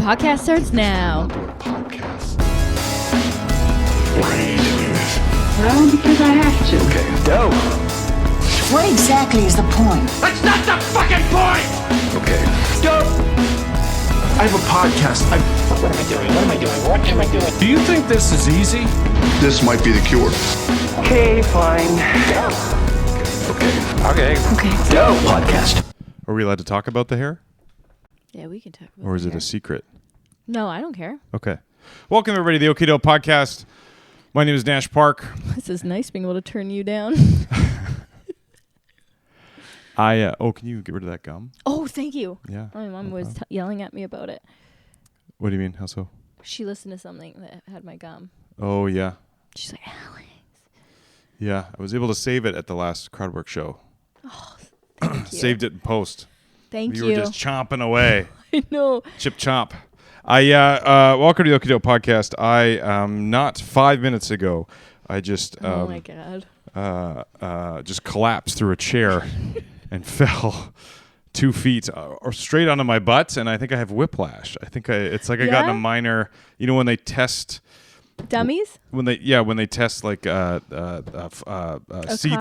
Podcast starts now. Podcast. Why are you doing this? Well, because I have to. Okay, go. What exactly is the point? That's not the fucking point! Okay, go. I have a podcast. What am I doing? Do you think this is easy? This might be the cure. Okay, fine. Go. Okay. Go. Podcast. Are we allowed to talk about the hair? Yeah, we can talk about Or is the it hair. a secret? No, I don't care. Okay. Welcome, everybody, to the Okido Podcast. My name is Nash Park. This is nice being able to turn you down. Can you get rid of that gum? Oh, thank you. Yeah. My mom no was problem. yelling at me about it. What do you mean? How so? She listened to something that had my gum. Oh, yeah. She's like, Alex. Yeah, I was able to save it at the last Crowdwork show. Oh, thank you. Saved it in post. Thank You you. were just chomping away. I know. Chip chomp. Welcome to the Okido Podcast. Not 5 minutes ago, I just Oh my God. just collapsed through a chair and fell 2 feet or straight onto my butt, and I think I have whiplash. It's like I got in a Yeah? minor. You know when they test Dummies? when they test like seats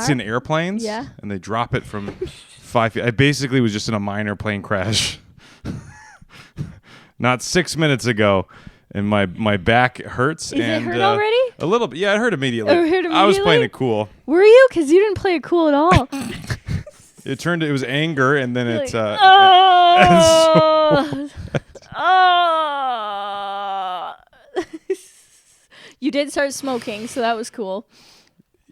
car? in airplanes, Yeah. and they drop it from 5 feet. I basically was just in a minor plane crash. Not 6 minutes ago, and my back hurts. Is it and, hurt already? A little bit. Yeah, it hurt immediately. Oh, it hurt I was playing immediately? it cool. Were you? Because you didn't play it cool at all. It was anger, and then You're it. like, oh. Oh. You did start smoking, so that was cool.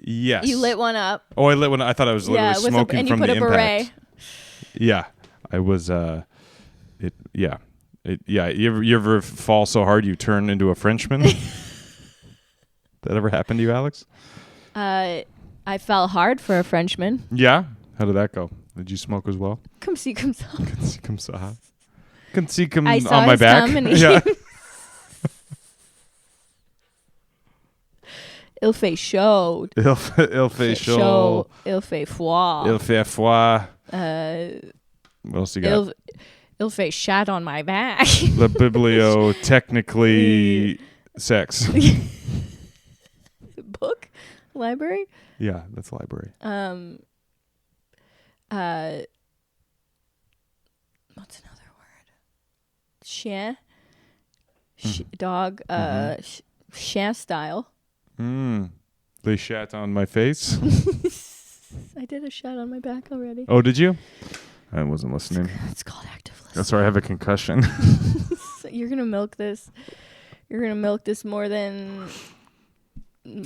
Yes. You lit one up. Oh, I lit one. I thought I was literally smoking and you from put the a impact. beret. Yeah, I was. Yeah. You ever fall so hard you turn into a Frenchman? That ever happened to you, Alex? I fell hard for a Frenchman. Yeah. How did that go? Did you smoke as well? Come see, come saw. Come saw. Can see come I on saw my his back. thumb and he Yeah. Il fait chaud. Il fait chaud. Il fait froid. Il fait froid. What else you got? Il fait chat on my back. The biblio technically sex. Book? Library? Yeah, that's library. What's another word? Chien. Dog. Chien style. They shat on my face. I did a shot on my back already. Oh, did you? I wasn't listening. It's called active listening. That's right. I have a concussion. So you're gonna milk this. You're gonna milk this more than.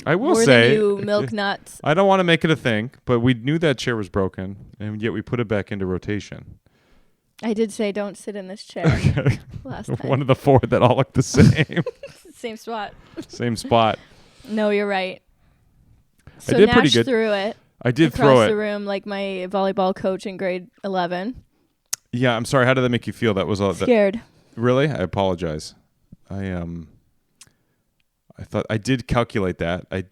I will more say, than you milk nuts. I don't want to make it a thing, but we knew that chair was broken, and yet we put it back into rotation. I did say don't sit in this chair Okay. last time. One of the four that all look the same. Same spot. Same spot. No, you're right. So did Nash pretty good. threw it I did across throw the it. room like my volleyball coach in grade 11. Yeah, I'm sorry. How did that make you feel? That was all. Scared. Really? I apologize. I thought I did calculate that. I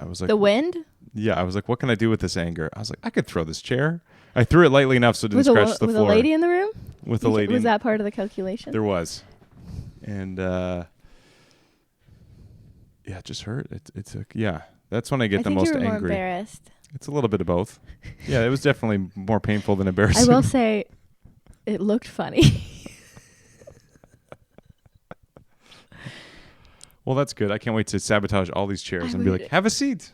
was like, The wind? yeah. I was like, what can I do with this anger? I was like, I could throw this chair. I threw it lightly enough so it didn't scratch the with floor. a lady in the room? With a lady. Was that part of the calculation? There was, and yeah, it just hurt. It's yeah. That's when I get I the think most you were more angry. embarrassed. It's a little bit of both. Yeah, it was definitely more painful than I embarrassing. will say, it looked funny. Well, that's good. I can't wait to sabotage all these chairs and be like, have a seat.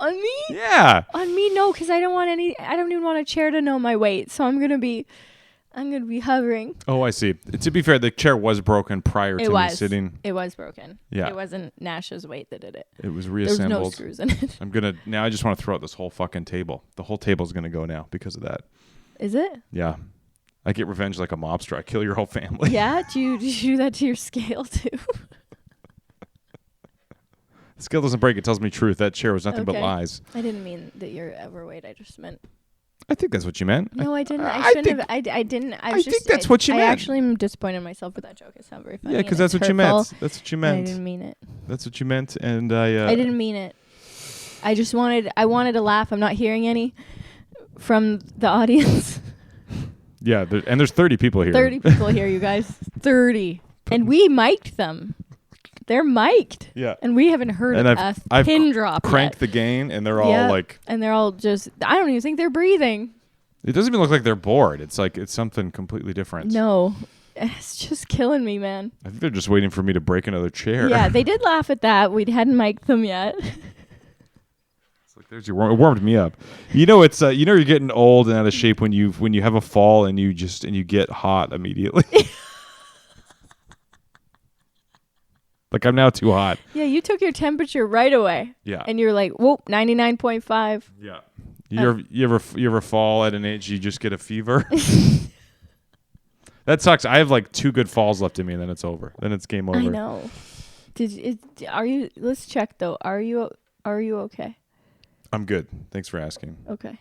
On me? Yeah. On me, no, because I don't even want a chair to know my weight. So I'm gonna be hovering. Oh, I see. To be fair, the chair was broken prior to me sitting. It was broken. Yeah. It wasn't Nash's weight that did it. It was There was reassembled. no screws in it. Now I just want to throw out this whole fucking table. The whole table's gonna go now because of that. Is it? Yeah. I get revenge like a mobster. I kill your whole family. Yeah? Did you do that to your scale too? The scale doesn't break. It tells me truth. That chair was nothing but Okay. lies. I didn't mean that you're overweight. I just meant. I think that's what you meant. No, I didn't. I I shouldn't think- have. I didn't. I think that's what you I meant. actually am disappointed in myself with that joke. It's not very funny. Yeah, because and that's it's what you hurtful, meant. That's what you and I meant. didn't mean it. That's what you meant. And I I didn't mean it. I just wanted. I wanted to laugh. I'm not hearing any from the audience. Yeah, and there's 30 people here. 30 people here, you guys. 30. And we mic'd them. They're mic'd. Yeah. And we haven't heard And a pin drop cranked yet. the gain, and they're all like... And they're all just... I don't even think they're breathing. It doesn't even look like they're bored. It's like it's something completely different. No. It's just killing me, man. I think they're just waiting for me to break another chair. Yeah, they did laugh at that. We hadn't mic'd them yet. It's like it warmed me up. You know, it's you're getting old and out of shape when you have a fall and you get hot immediately. Like I'm now too hot. Yeah, you took your temperature right away. Yeah. And you're like, whoop, 99.5. Yeah. You ever fall at an age you just get a fever? That sucks. I have like 2 good falls left in me, and then it's over. Then it's game over. I know. Are you? Let's check though. Are you okay? I'm good. Thanks for asking. Okay.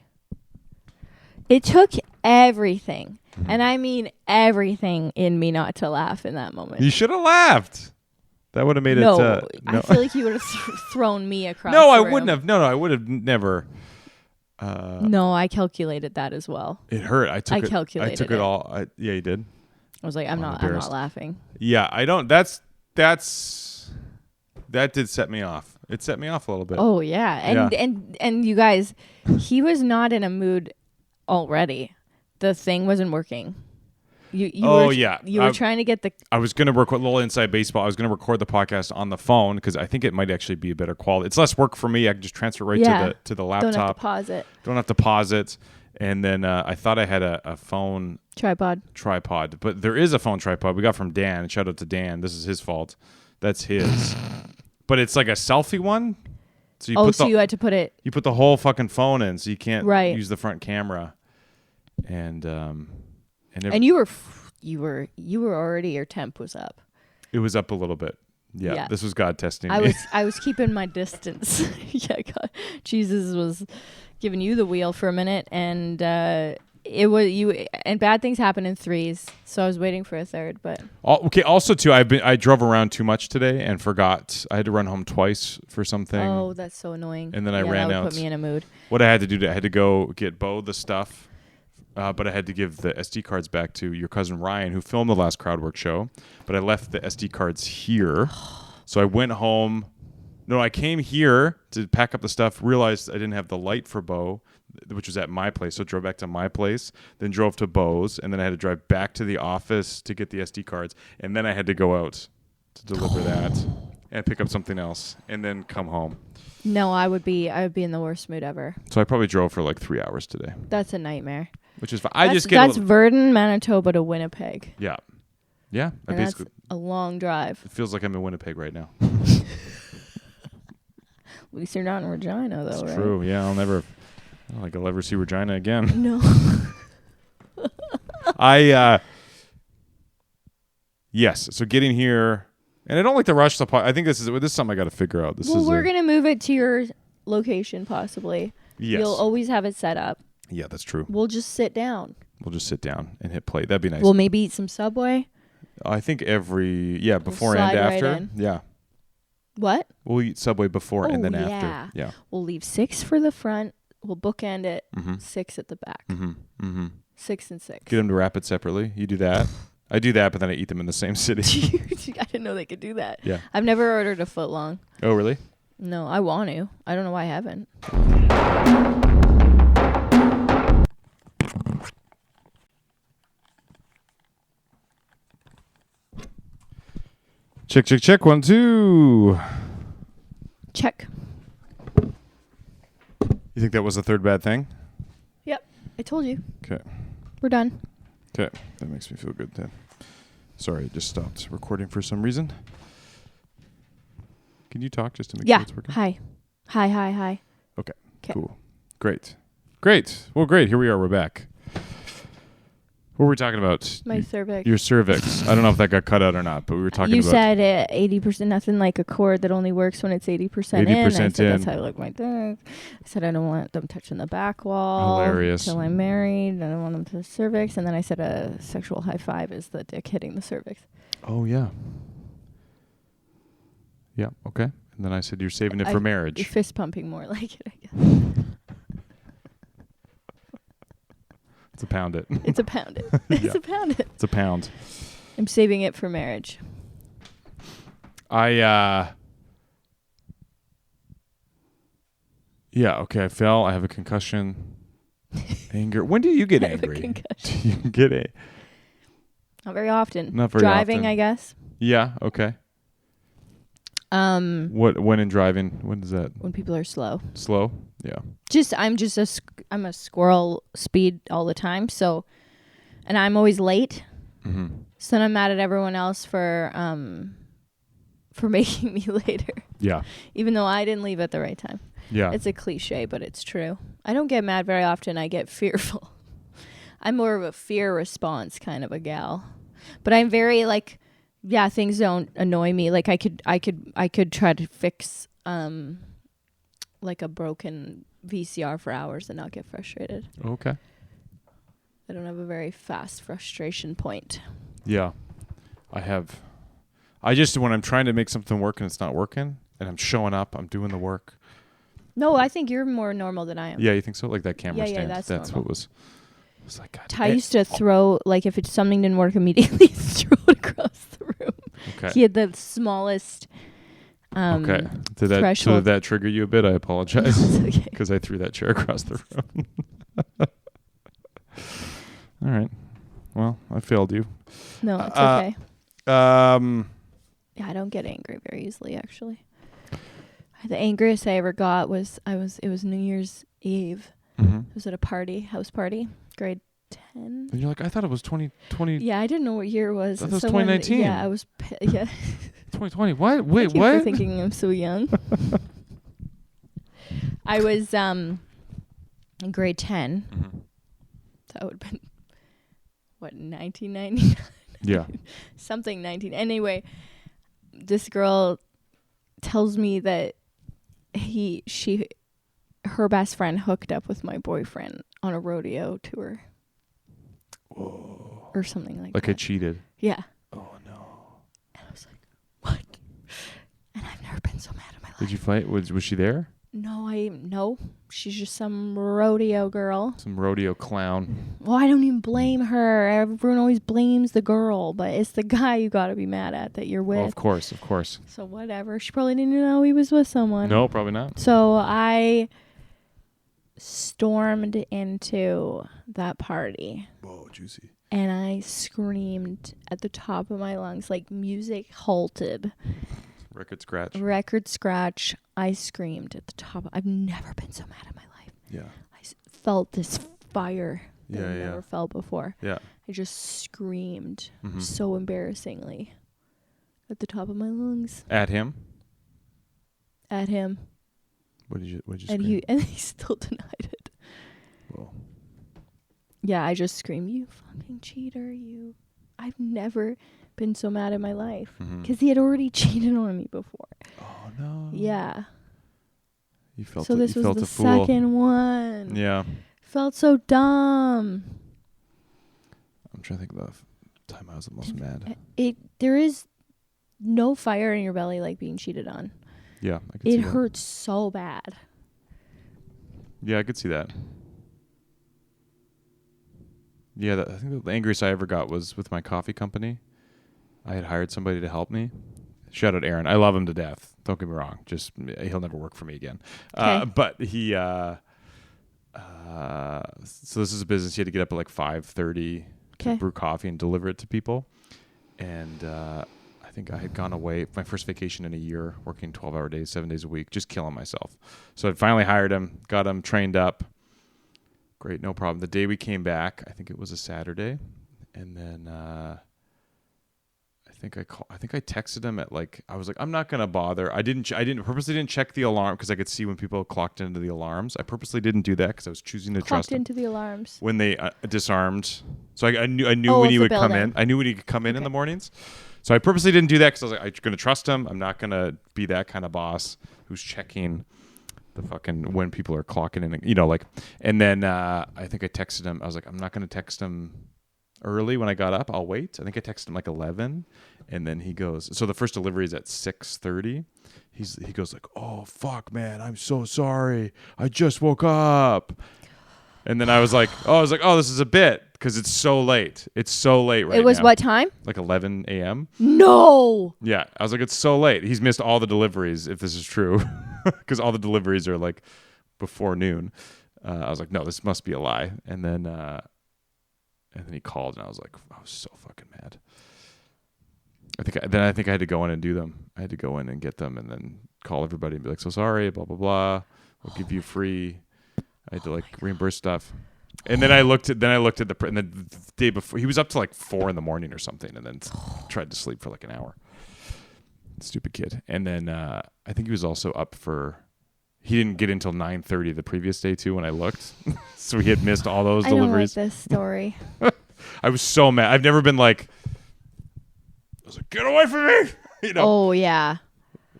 It took everything, and I mean everything in me not to laugh in that moment. You should have laughed. That would have made No, it. I feel like you would have thrown me across. No, the I room. wouldn't have. No, I would have never. No, I calculated that as well. It hurt. I calculated took it all. Yeah, you did. I was like, I'm not laughing. Yeah, I don't. That did set me off. It set me off a little bit. Oh yeah, and you guys, he was not in a mood already. The thing wasn't working. You were trying to get the... I was going to record a little inside baseball. I was going to record the podcast on the phone because I think it might actually be a better quality. It's less work for me. I can just transfer right to the laptop. Don't have to pause it. Don't have to pause it. And then I thought I had a phone... Tripod. But there is a phone tripod we got from Dan. Shout out to Dan. This is his fault. That's his. But it's like a selfie one. So you had to put it... You put the whole fucking phone in so you can't Right. use the front camera. And you were already, your temp was up. it was up a little bit. Yeah. This was God testing me. I was keeping my distance. Yeah, God. Jesus was giving you the wheel for a minute, and it was you. And bad things happen in threes, so I was waiting for a third. But okay. Also, too, I drove around too much today and forgot. I had to run home twice for something. oh, that's so annoying. And then I ran that out. would put me in a mood. What I had to do, I had to go get Bo the stuff. But I had to give the SD cards back to your cousin Ryan, who filmed the last Crowdwork show. But I left the SD cards here. So I went home. No, I came here to pack up the stuff, realized I didn't have the light for Bo, which was at my place. So I drove back to my place, then drove to Bo's, and then I had to drive back to the office to get the SD cards. And then I had to go out to deliver that and pick up something else and then come home. No, I would be in the worst mood ever. So I probably drove for like 3 hours today. That's a nightmare. Which is fine. That's Verdun, Manitoba to Winnipeg. Yeah. Yeah. And that's a long drive. It feels like I'm in Winnipeg right now. At least you're not in Regina, though, It's right? true. Yeah, I don't think I'll ever see Regina again. No. Yes. So getting here, and I don't like to rush the pod. I think this is something I got to figure out. We're going to move it to your location, possibly. Yes. You'll always have it set up. Yeah, that's true. We'll just sit down. We'll just sit down and hit play. That'd be nice. We'll maybe eat some Subway. I think before and slide after. right in. Yeah. What? We'll eat Subway before and then yeah. after. Yeah. We'll leave 6 for the front. We'll bookend it. 6 at the back. 6 and 6. Get them to wrap it separately. You do that. I do that, but then I eat them in the same city. I didn't know they could do that. Yeah. I've never ordered a foot long. Oh, really? No, I want to. I don't know why I haven't. Check, check, check. 1, 2. Check. You think that was the third bad thing? Yep. I told you. Okay. We're done. Okay. That makes me feel good then. Sorry, it just stopped recording for some reason. Can you talk just to make sure it's working? Hi. Hi. Okay. 'Kay. Cool. Great. Well, great. Here we are. We're back. What were we talking about? My cervix. Your cervix. I don't know if that got cut out or not, but we were talking You about... said 80%, nothing like a cord that only works when it's 80% in. 80% I said in. that's how I like my dick. I said I don't want them touching the back wall. Hilarious. Until I'm married. I don't want them to the cervix. And then I said a sexual high five is the dick hitting the cervix. Oh, yeah. Yeah, okay. And then I said you're saving it for marriage. You're fist pumping more like it, I guess. It's a pound it. It's a pound it. It's Yeah. a pound it. It's a pound. I'm saving it for marriage. Yeah, okay, I fell. I have a concussion. Anger. When do you get I have a angry? concussion. Do you get it? Not very often. Not very Driving, often. I guess. Yeah, okay. When in driving, when is that? When people are slow. Slow? Yeah. I'm a squirrel speed all the time, so, and I'm always late. Mm-hmm. So then I'm mad at everyone else for making me later, Yeah. even though I didn't leave at the right time. Yeah. It's a cliche, but it's true. I don't get mad very often. I get fearful. I'm more of a fear response kind of a gal, but I'm very like, yeah, things don't annoy me. Like I could try to fix like a broken VCR for hours and not get frustrated. Okay. I don't have a very fast frustration point. Yeah. I just, when I'm trying to make something work and it's not working, and I'm showing up, I'm doing the work. No, I think you're more normal than I am. Yeah, you think so? Like that camera Yeah, stand. that's what normal. was like. God, Ty used to throw, like, if something didn't work immediately, throw it across the room. Okay. He had the smallest Okay. So did threshold. that trigger you a bit? I apologize. It's okay. Because I threw that chair across the room. All right. Well, I failed you. No, it's okay. Yeah, I don't get angry very easily, actually. The angriest I ever got was it was New Year's Eve. Mm-hmm. It was at a house party, grade 10. And you're like, I thought it was 2020. Yeah, I didn't know what year it was. I thought it was Someone- 2019. Yeah, I was. Yeah. 2020. What? Wait, Thank you what? for thinking I'm so young. I was in grade 10. Mm-hmm. That would have been, what, 1999? Yeah. Something 19. Anyway, this girl tells me that her best friend hooked up with my boyfriend on a rodeo tour. Whoa. Or something like Like that. I cheated. Yeah. Oh no. And I was like, what? And I've never been so mad in my life. Did you fight? Was she there? No. She's just some rodeo girl. Some rodeo clown. Well, I don't even blame her. Everyone always blames the girl, but it's the guy you got to be mad at that you're with. Oh, of course. So whatever. She probably didn't even know he was with someone. No, probably not. So I stormed into that party. Whoa, juicy. And I screamed at the top of my lungs, like music halted. Record scratch. Record scratch. I screamed at the top. I've never been so mad in my life. Yeah. Felt this fire that I've Yeah. never felt before. Yeah. I just screamed Mhm. so embarrassingly at the top of my lungs At him? at him, What did you and scream? he still denied it. Whoa. Yeah, I just screamed, "You fucking cheater! You!" I've never been so mad in my life Mhm. because he had already cheated on me before. Oh no. Yeah. You felt So this you was felt the a fool. second one. Yeah. Felt so dumb. I'm trying to think about the time I was the most mad. There is no fire in your belly like being cheated on. Yeah, I could see It that. hurts so bad. Yeah, I could see that. Yeah, I think the angriest I ever got was with my coffee company. I had hired somebody to help me. Shout out Aaron. I love him to death. Don't get me wrong. Just he'll never work for me again. But he so this is a business. He had to get up at like 5:30 to brew coffee and deliver it to people. And I think I had gone away, my first vacation in a year, working 12-hour days, 7 days a week, just killing myself. So I finally hired him, got him trained up. Great, no problem. The day we came back, I think it was a Saturday, and then I think I texted him at like, I was like, I'm not gonna bother. I purposely didn't check the alarm because I could see when people clocked into the alarms. I purposely didn't do that because I was choosing to trust Clocked him. into the alarms. When they disarmed, so I knew Oh, when of he the would come building. in. I knew when he could come in the mornings. So I purposely didn't do that because I was like, I'm going to trust him. I'm not going to be that kind of boss who's checking the fucking when people are clocking in, you know, like. And then I think I texted him. I was like, I'm not going to text him early when I got up. I'll wait. I think I texted him like 11, and then he goes. So the first delivery is at 6:30. He goes like, oh fuck, man, I'm so sorry. I just woke up. And then I was like, oh, this is a bit because it's so late. It's so late right now. It was what time? Like 11 a.m. No. Yeah. I was like, it's so late. He's missed all the deliveries, if this is true, because all the deliveries are like before noon. I was like, no, this must be a lie. And then he called, and I was like, I was so fucking mad. I think I had to go in and do them. I had to go in and get them, and then call everybody and be like, so sorry, blah blah blah. We'll give you free. I had to reimburse stuff. And then I looked at and the day before he was up to like 4 a.m. or something, and then tried to sleep for like an hour. Stupid kid. And then I think he was also up he didn't get until 9:30 the previous day too when I looked. So he had missed all those deliveries. I don't like this story. I was so mad. I've never been like, I was like, get away from me. You know? Oh yeah.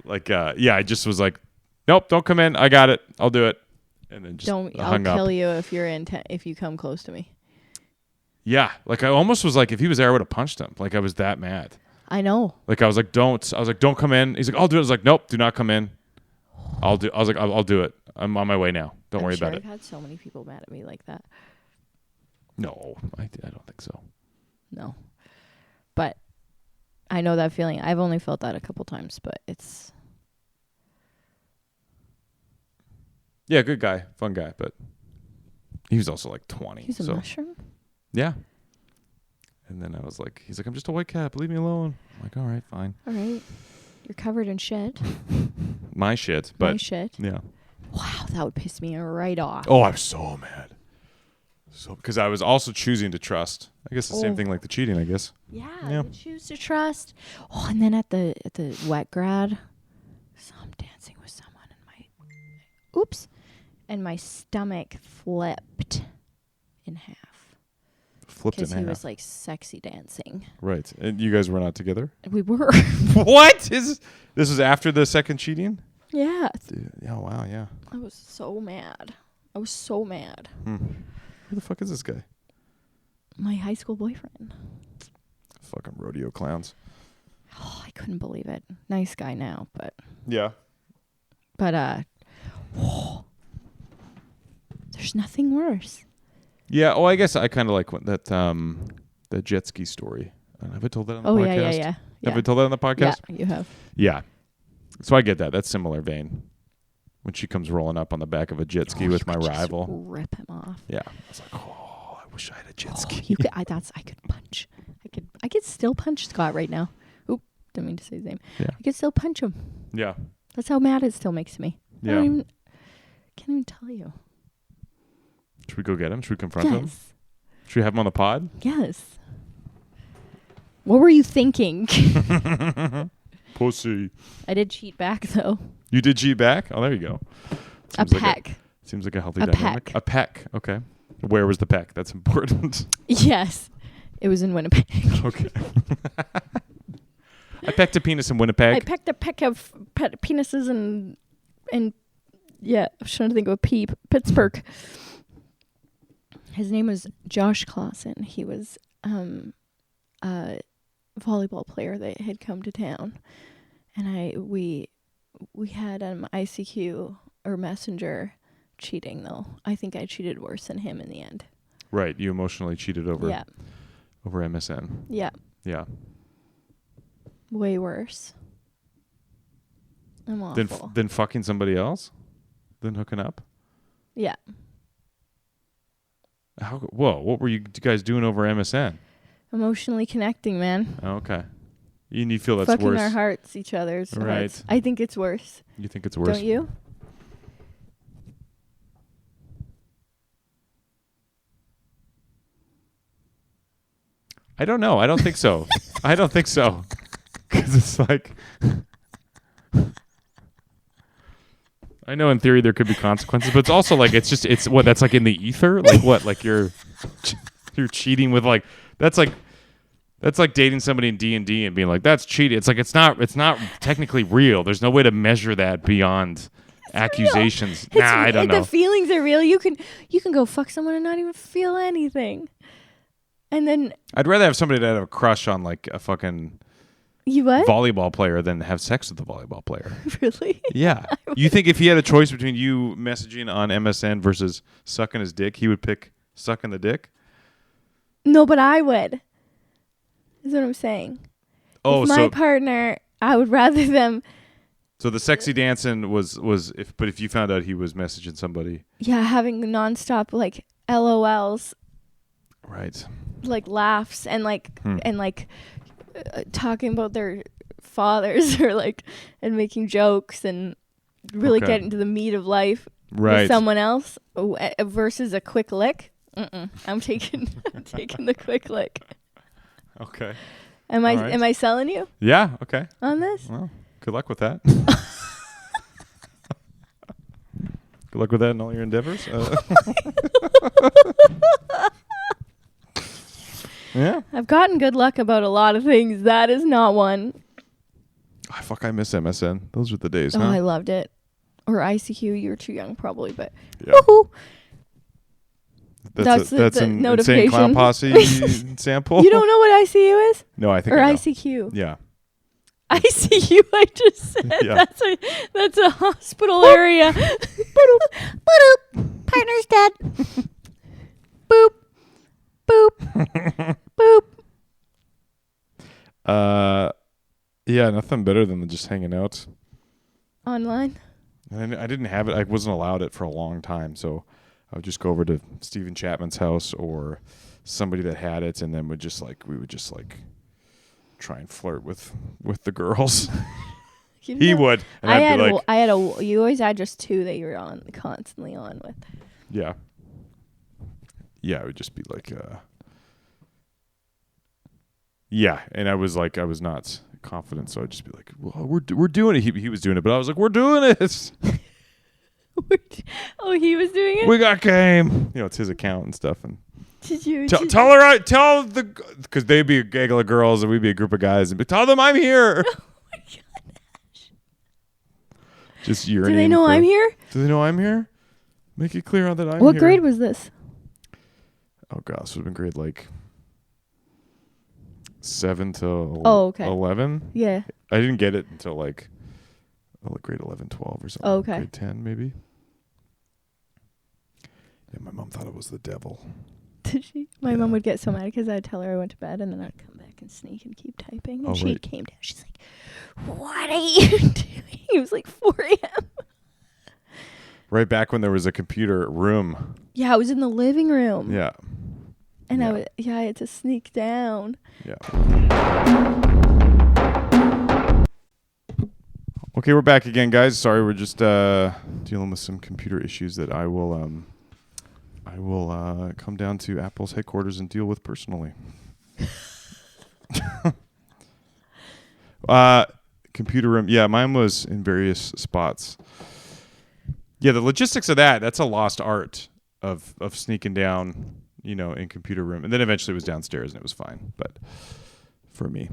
I just was like, nope, don't come in. I got it. I'll do it. And then just I'll hung up. kill you if if you come close to me. Yeah. Like I almost was like, if he was there, I would have punched him. Like I was that mad. I know. Like I was like, don't come in. He's like, I'll do it. I was like, nope, do not come in. I'll do it. I'm on my way now. Don't worry about it. I've had so many people mad at me like that. No, I don't think so. No. But I know that feeling. I've only felt that a couple times, but it's... Yeah, good guy. Fun guy, but he was also like 20. He's a mushroom? Yeah. And then I was like, he's like, I'm just a white cap. Leave me alone. I'm like, all right, fine. All right. You're covered in shit. My shit. But my shit? Yeah. Wow, that would piss me right off. Oh, I'm so mad. Because I was also choosing to trust. I guess the same thing like the cheating, I guess. Yeah, you choose to trust. Oh, and then at the wet grad, so I'm dancing with someone and my stomach flipped in half. Flipped in half. Because he was like sexy dancing. Right. And you guys were not together? We were. What? This was after the second cheating? Yeah. Oh, wow, yeah. I was so mad. Who the fuck is this guy? My high school boyfriend. Fucking rodeo clowns. Oh, I couldn't believe it. Nice guy now, but... Yeah. But, there's nothing worse. Yeah, I guess I kind of like that jet ski story. Have I told that on the podcast? Yeah. Have I told that on the podcast? Yeah, you have. Yeah. So I get that. That's similar vein. When she comes rolling up on the back of a jet ski with my rival. Just rip him off. Yeah. I was like, I wish I had a jet ski. You could, I could punch. I could still punch Scott right now. Oop, didn't mean to say his name. Yeah. I could still punch him. Yeah. That's how mad it still makes me. Yeah. Can't even tell you. Should we go get him? Should we confront him? Should we have him on the pod? Yes. What were you thinking? Pussy. I did cheat back though. You did cheat back? Oh, there you go. Seems like a healthy dynamic. Peck. A peck. Okay. Where was the peck? That's important. Yes. It was in Winnipeg. Okay. I pecked a penis in Winnipeg. I pecked a peck of penises and yeah, I was trying to think of a P. Pittsburgh. His name was Josh Clausen. He was a volleyball player that had come to town, and we had ICQ or Messenger cheating though. I think I cheated worse than him in the end. Right, you emotionally cheated over MSN. Yeah. Yeah. Way worse. I'm awful. Than fucking somebody else? Than hooking up? Yeah. What were you guys doing over MSN? Emotionally connecting, man. Oh, okay. And you feel that's fucking worse? Fucking our hearts, each other's right. hearts. I think it's worse. You think it's worse? Don't you? I don't know. I don't think so. I don't think so. Because it's like... I know in theory there could be consequences, but it's also like it's what that's like in the ether. Like what? Like you're cheating with like that's like dating somebody in D&D and being like that's cheating. It's like it's not technically real. There's no way to measure that beyond accusations. I don't know. The feelings are real. You can go fuck someone and not even feel anything. And then I'd rather have somebody that I have a crush on, like a fucking You what? volleyball player than have sex with the volleyball player. Really? Yeah. You think if he had a choice between you messaging on MSN versus sucking his dick, he would pick sucking the dick? No, but I would. Is what I'm saying. Oh, if my partner, I would rather them. So the sexy dancing was if you found out he was messaging somebody. Yeah, having nonstop like LOLs. Right. Like laughs and talking about their fathers or like and making jokes and really getting to the meat of life with someone else versus a quick lick. I'm taking the quick lick. Okay. Am I selling you? Yeah. Okay. On this? Well, good luck with that. Good luck with that in all your endeavors. Yeah. I've gotten good luck about a lot of things. That is not one. I miss MSN. Those were the days, Oh, huh? I loved it. Or ICQ. You were too young probably, but Yeah. woohoo. That's the an notification. Insane Clown Posse sample. You don't know what ICU is? No, I think Or I know. ICQ. Yeah. ICU, I just said. Yeah. That's a hospital area. Boop. Partner's dead. Boop. Boop. Boop. Yeah, nothing better than just hanging out. Online? And I didn't have it. I wasn't allowed it for a long time, so I would just go over to Stephen Chapman's house or somebody that had it, and then we would just try and flirt with the girls. He would. And you always had just two that you were constantly on with. Yeah. Yeah, it would just be like, yeah, and I was not confident, so I'd just be like, well, we're doing it. He was doing it, but I was like, we're doing it. Oh, he was doing it? We got game. You know, it's his account and stuff. And did you tell because they'd be a gaggle of girls and we'd be a group of guys, and tell them I'm here. Oh my gosh. Just urinating. Do they know I'm here? Do they know I'm here? Make it clear that I'm here. What grade was this? Oh gosh, this would have been grade like 7 to 11. Yeah. I didn't get it until like grade 11, 12 or something. Oh, okay. Grade 10 maybe. Yeah, my mom thought it was the devil. Did she? My mom would get so mad because I'd tell her I went to bed and then I'd come back and sneak and keep typing. And she came down. She's like, "What are you doing?" It was like 4 a.m. Right back when there was a computer room. Yeah, I was in the living room. Yeah. And I had to sneak down. Yeah. Okay, we're back again, guys. Sorry, we're just dealing with some computer issues that I will come down to Apple's headquarters and deal with personally. Computer room. Yeah, mine was in various spots. Yeah, the logistics of that's a lost art of sneaking down, in computer room. And then eventually it was downstairs and it was fine. But for me,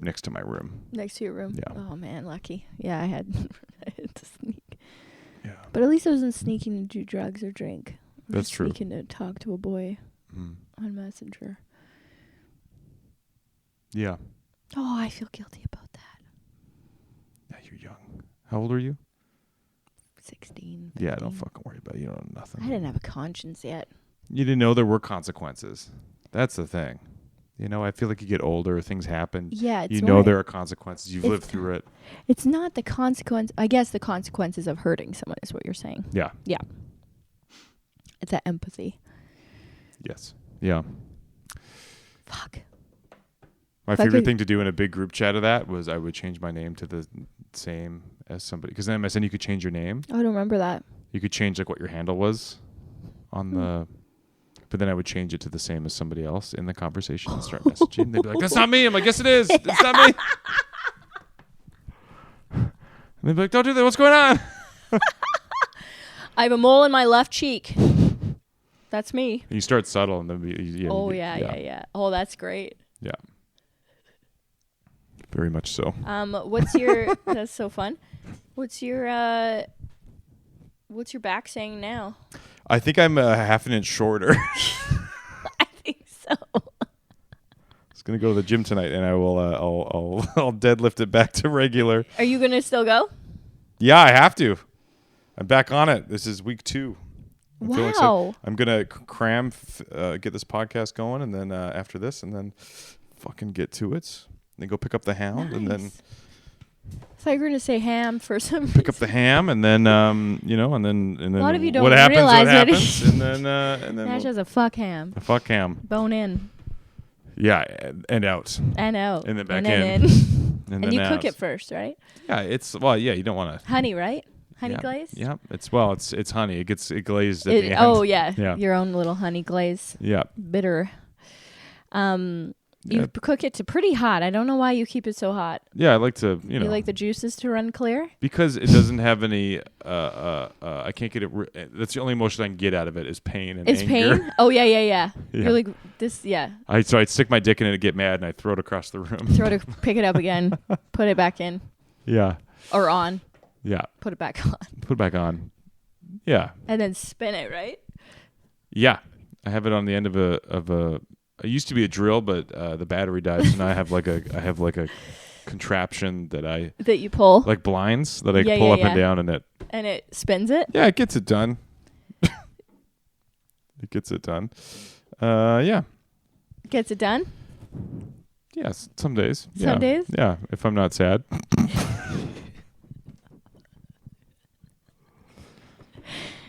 next to my room. Next to your room? Yeah. Oh, man, lucky. Yeah, I had to sneak. Yeah. But at least I wasn't sneaking to do drugs or drink. That's true. Sneaking to talk to a boy on Messenger. Yeah. Oh, I feel guilty about that. Yeah, you're young. How old are you? 16. 15. Yeah, don't fucking worry about it. You don't know nothing. I didn't have a conscience yet. You didn't know there were consequences. That's the thing. I feel like you get older, things happen. Yeah, it's there are consequences. You've lived through it. It's not the consequence. I guess the consequences of hurting someone is what you're saying. Yeah. Yeah. It's that empathy. Yes. Yeah. Fuck. My favorite thing to do in a big group chat of that was I would change my name to the same as somebody. Because in MSN you could change your name. I don't remember that. You could change what your handle was on the... But then I would change it to the same as somebody else in the conversation and start messaging. They'd be like, "That's not me." I'm like, "Yes, it is. It's not me." And they'd be like, "Don't do that. What's going on?" I have a mole in my left cheek. That's me. And you start subtle, and then yeah. Oh, that's great. Yeah. Very much so. What's your? That's so fun. What's your back saying now? I think I'm a half an inch shorter. I think so. I was gonna go to the gym tonight, and I will. I'll deadlift it back to regular. Are you gonna still go? Yeah, I have to. I'm back on it. This is week 2. I'm feeling excited. Wow. I'm gonna cram, get this podcast going, and then after this, and then fucking get to it. Then go pick up the hound, and then I thought you were gonna say ham for some pick up the ham, and then and then A lot of you don't what happens, realize what that happens, and then Nash has a fuck ham. a fuck ham. Bone in Yeah, and out, and out. and then back in. and And you out. cook it first, right? Yeah, you don't want to. Honey, right? Honey glaze? Yeah, it's honey. It glazed at the end. Oh yeah. Yeah. Your own little honey glaze. Yeah. Bitter. You cook it to pretty hot. I don't know why you keep it so hot. Yeah, I like to, You like the juices to run clear? because it doesn't have any I can't get it that's the only emotion I can get out of it is pain and It's anger. pain? Oh yeah. Yeah. You're like this, yeah. So I'd stick my dick in it and get mad and I throw it across the room. Pick it up again, put it back in. Yeah. Or on. Yeah. Put it back on. Put it back on. Yeah. And then spin it, right? Yeah. I have it on the end of a it used to be a drill, but the battery died, so now I have like a contraption that you pull. like blinds that I Yeah, pull yeah, up yeah. and down, and it spins it? it gets it done. It gets it done. Yeah. Gets it done? Yes, some days. Some days? Yeah, if I'm not sad.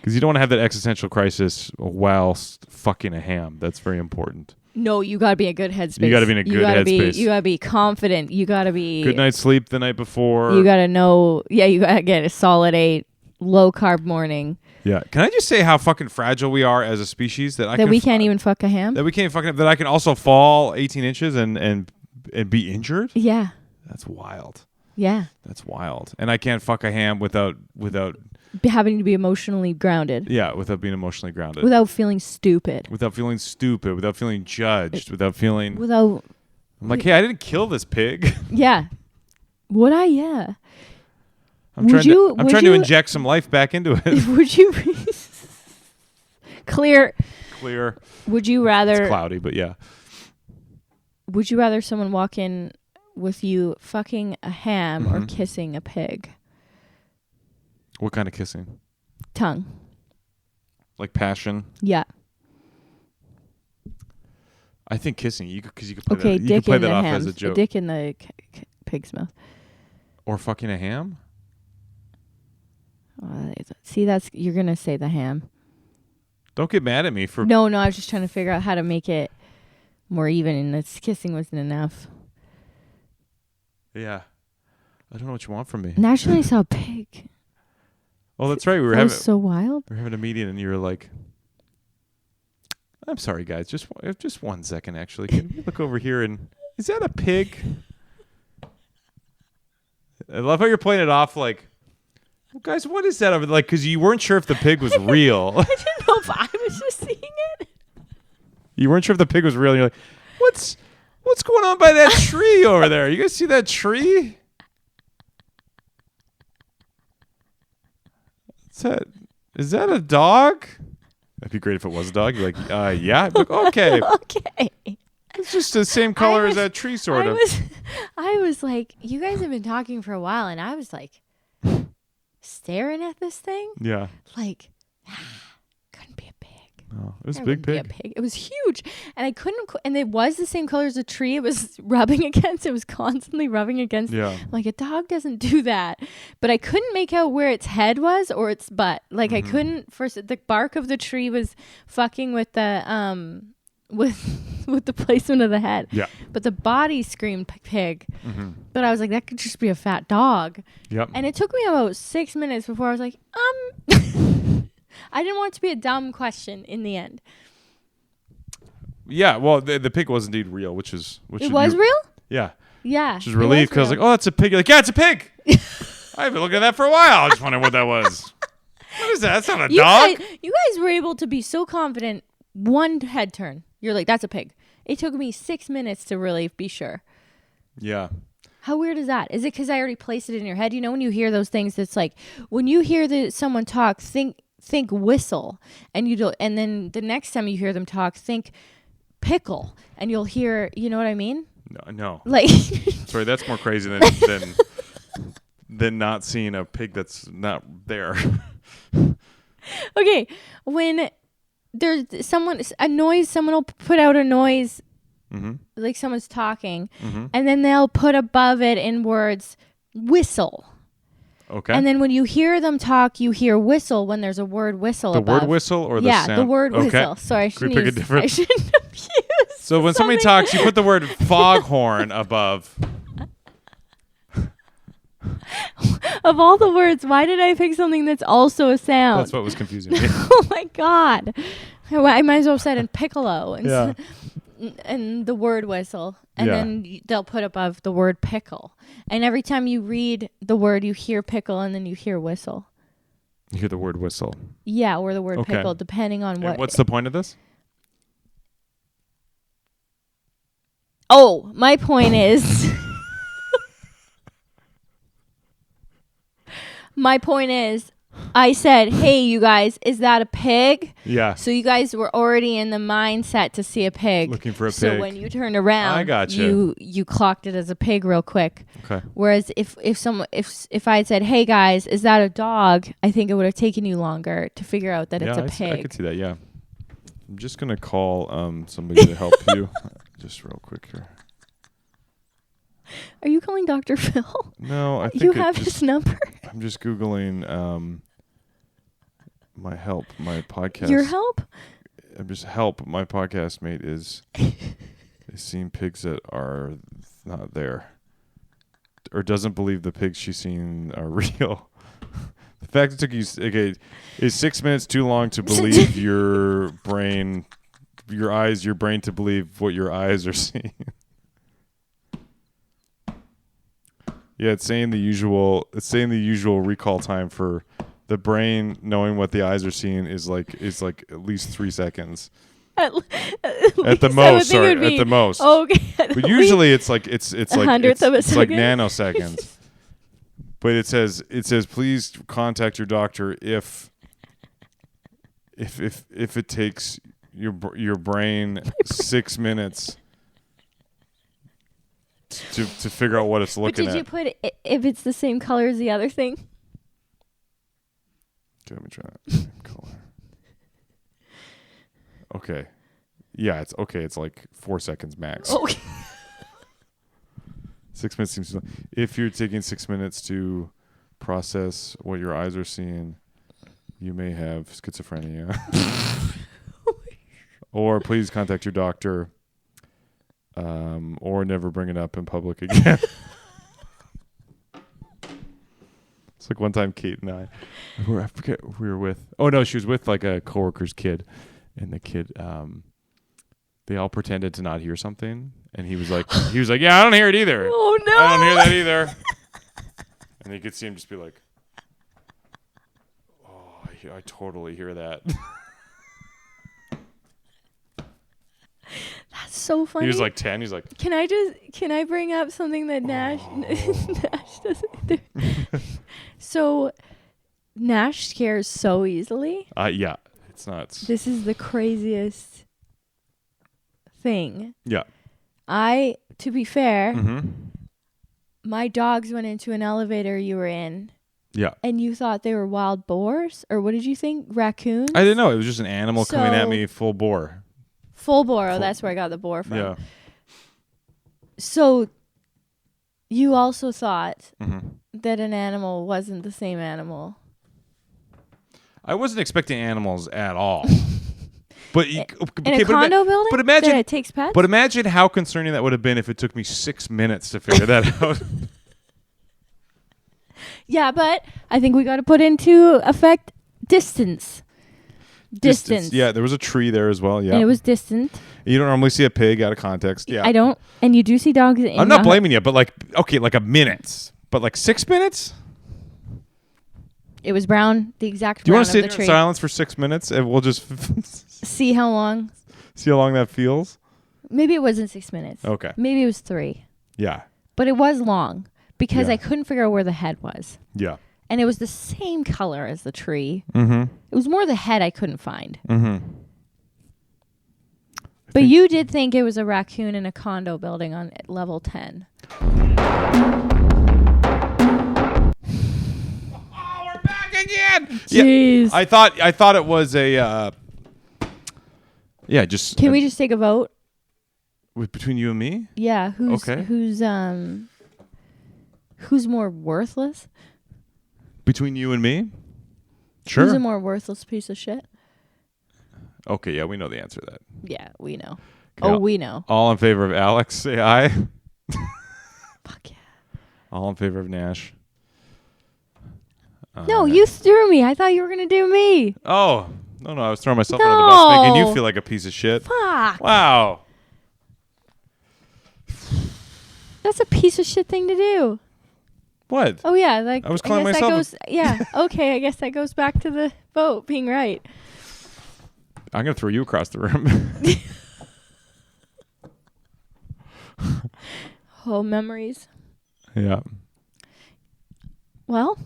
Because you don't want to have that existential crisis whilst fucking a ham. That's very important. No, you gotta be in a good headspace. You gotta be in a good headspace. You gotta be confident. You gotta be Good night's sleep the night before. You gotta know. Yeah, you gotta get a solid 8, low carb morning. Yeah. Can I just say how fucking fragile we are as a species that we can't even fuck a ham. That we can't fucking that I can also fall 18 inches and be injured. Yeah. That's wild. Yeah. That's wild. And I can't fuck a ham without having to be emotionally grounded. Yeah, without being emotionally grounded. Without feeling stupid. Without feeling stupid, without feeling judged, without feeling Without I'm like, hey, I didn't kill this pig. Yeah. Would I? Yeah. I'm trying to inject some life back into it. Would you clear? Would you rather? It's cloudy, but yeah. Would you rather someone walk in with you fucking a ham or kissing a pig? What kind of kissing? Tongue. Like passion? Yeah. I think kissing. Because you could play Okay, that. You dick could play in that the off ham. as a joke. A dick in the pig's mouth. Or fucking a ham? See, you're gonna say the ham. Don't get mad at me for. No, I was just trying to figure out how to make it more even, and this kissing wasn't enough. Yeah. I don't know what you want from me. Naturally, I saw a pig. Oh, that's right. That was so wild. We were having a meeting, and you were like, "I'm sorry, guys. Just 1 second, actually. Can we look over here and is that a pig?" I love how you're playing it off like, well, guys, what is that over there? Like, because you weren't sure if the pig was real. I didn't know if I was just seeing it. You weren't sure if the pig was real. And you're like, what's going on by that tree over there? You guys see that tree? Is that a dog? That'd be great if it was a dog. You're like, yeah. I'd be like, okay. Okay. It's just the same color as that tree, sort of. I was like, you guys have been talking for a while, and I was like, staring at this thing. Yeah. Like, couldn't be a pig. Oh, it was a There big wouldn't pig. be a pig. It was huge, and I couldn't. And it was the same color as a tree. It was rubbing against. It was constantly rubbing against. Yeah. I'm like, a dog doesn't do that, but I couldn't make out where its head was or its butt. Like I couldn't. First, the bark of the tree was fucking with the with the placement of the head. Yeah. But the body screamed pig. But I was like, that could just be a fat dog. Yep. And it took me about 6 minutes before I was like, I didn't want it to be a dumb question in the end. Yeah. Well, the pig was indeed real, which It was real? Yeah. Yeah. Which is relief because like, oh, that's a pig. You're like, yeah, it's a pig. I've been looking at that for a while. I just wondering what that was. What is that? That's not a dog. You guys were able to be so confident. One head turn. You're like, that's a pig. It took me 6 minutes to really be sure. Yeah. How weird is that? Is it because I already placed it in your head? You know, when you hear those things, it's like when you hear someone talk, think whistle, and then the next time you hear them talk, think pickle, and you'll hear. You know what I mean? No. Like, Sorry, that's more crazy than not seeing a pig that's not there. okay, when there's a noise, someone will put out a noise, like someone's talking, and then they'll put above it in words, whistle. Okay. And then when you hear them talk, you hear whistle when there's a word whistle above. The word whistle or the sound? Yeah, the word okay. whistle. Sorry, I shouldn't Could we pick a different? I shouldn't have used So when somebody talks, you put the word foghorn above. Of all the words, why did I pick something that's also a sound? That's what was confusing me. Oh my God. I might as well have said in piccolo and the word whistle. And then they'll put above the word pickle. And every time you read the word, you hear pickle and then you hear whistle. You hear the word whistle. Yeah, or the word pickle, depending on what. What's the point of this? Oh, my point is... My point is, I said, hey, you guys, is that a pig? Yeah. So you guys were already in the mindset to see a pig. Looking for a pig. So when you turned around, I gotcha. you clocked it as a pig real quick. Okay. Whereas if I had said, hey, guys, is that a dog? I think it would have taken you longer to figure out that it's a pig. I could see that, yeah. I'm just going to call somebody to help you. Just real quick here. Are you calling Dr. Phil? No, I think you have his number. I'm just Googling my podcast. Your help? I'm just help. My podcast mate is seeing pigs that are not there, or doesn't believe the pigs she's seen are real. The fact it took you is 6 minutes too long to believe your brain to believe what your eyes are seeing. Yeah, it's saying the usual recall time for the brain knowing what the eyes are seeing is like at least 3 seconds. At the most. Okay. But usually it's like it's like nanoseconds. But it says please contact your doctor if it takes your brain 6 minutes to figure out what it's looking at. But did you put if it's the same color as the other thing? Okay, let me try that. Same color. Okay. Yeah, it's okay. It's like 4 seconds max. Okay. 6 minutes seems too long. If you're taking 6 minutes to process what your eyes are seeing, you may have schizophrenia. Or please contact your doctor. Or never bring it up in public again. It's like one time Kate and I forget who we were with. Oh no, she was with like a coworker's kid, and the kid, they all pretended to not hear something, and he was like, yeah, I don't hear it either. Oh no, I don't hear that either. And you could see him just be like, oh, I totally hear that. That's so funny. He was like 10. He's like, can I bring up something that Nash doesn't do? So Nash scares so easily. Yeah, it's nuts. This is the craziest thing. Yeah. To be fair, my dogs went into an elevator you were in. Yeah. And you thought they were wild boars? Or what did you think? Raccoons? I didn't know. It was just an animal coming at me full bore. Full boar. Oh, that's where I got the boar from. Yeah. So you also thought that an animal wasn't the same animal. I wasn't expecting animals at all. But in a condo building? But imagine that it takes pets? But imagine how concerning that would have been if it took me 6 minutes to figure that out. Yeah, but I think we got to put into effect distance. Distance. Yeah, there was a tree there as well. Yeah, and it was distant. You don't normally see a pig out of context. Yeah, I don't. And you do see dogs. I'm not blaming you, but like a minute, but like 6 minutes. It was brown, the exact. Do you want to sit in silence for 6 minutes and we'll just see how long? See how long that feels. Maybe it wasn't 6 minutes. Okay. Maybe it was 3. Yeah. But it was long because I couldn't figure out where the head was. Yeah. And it was the same color as the tree. Mm-hmm. It was more the head I couldn't find. Mm-hmm. But you did think it was a raccoon in a condo building on level 10. Again. Jeez. Yeah, I thought it was a just Can we just take a vote? between you and me? Yeah, Okay. Who's more worthless? Between you and me? Sure. Who's a more worthless piece of shit? Okay, yeah, we know the answer to that. Yeah, we know. Okay, We know. All in favor of Alex, say aye. Fuck yeah. All in favor of Nash. No, you threw me. I thought you were gonna do me. Oh, no, I was throwing myself under the bus, making you No. feel like a piece of shit. Fuck. Wow. That's a piece of shit thing to do. What? Oh yeah, like I was I calling guess myself that goes. Yeah. Okay, I guess that goes back to the vote being right. I'm going to throw you across the room. Oh, memories. Yeah. Well,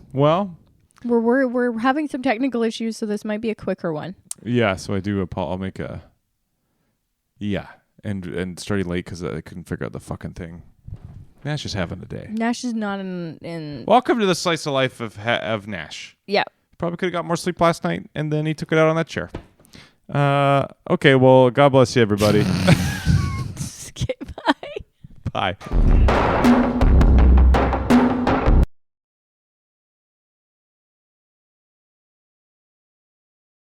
we're having some technical issues, so this might be a quicker one. Yeah, so I do. I'll make a. Yeah, and starting late because I couldn't figure out the fucking thing. Nash is having a day. Nash is not in. Welcome to the slice of life of Nash. Yeah. Probably could have got more sleep last night, and then he took it out on that chair. Okay, well, God bless you, everybody. Okay, bye. Bye.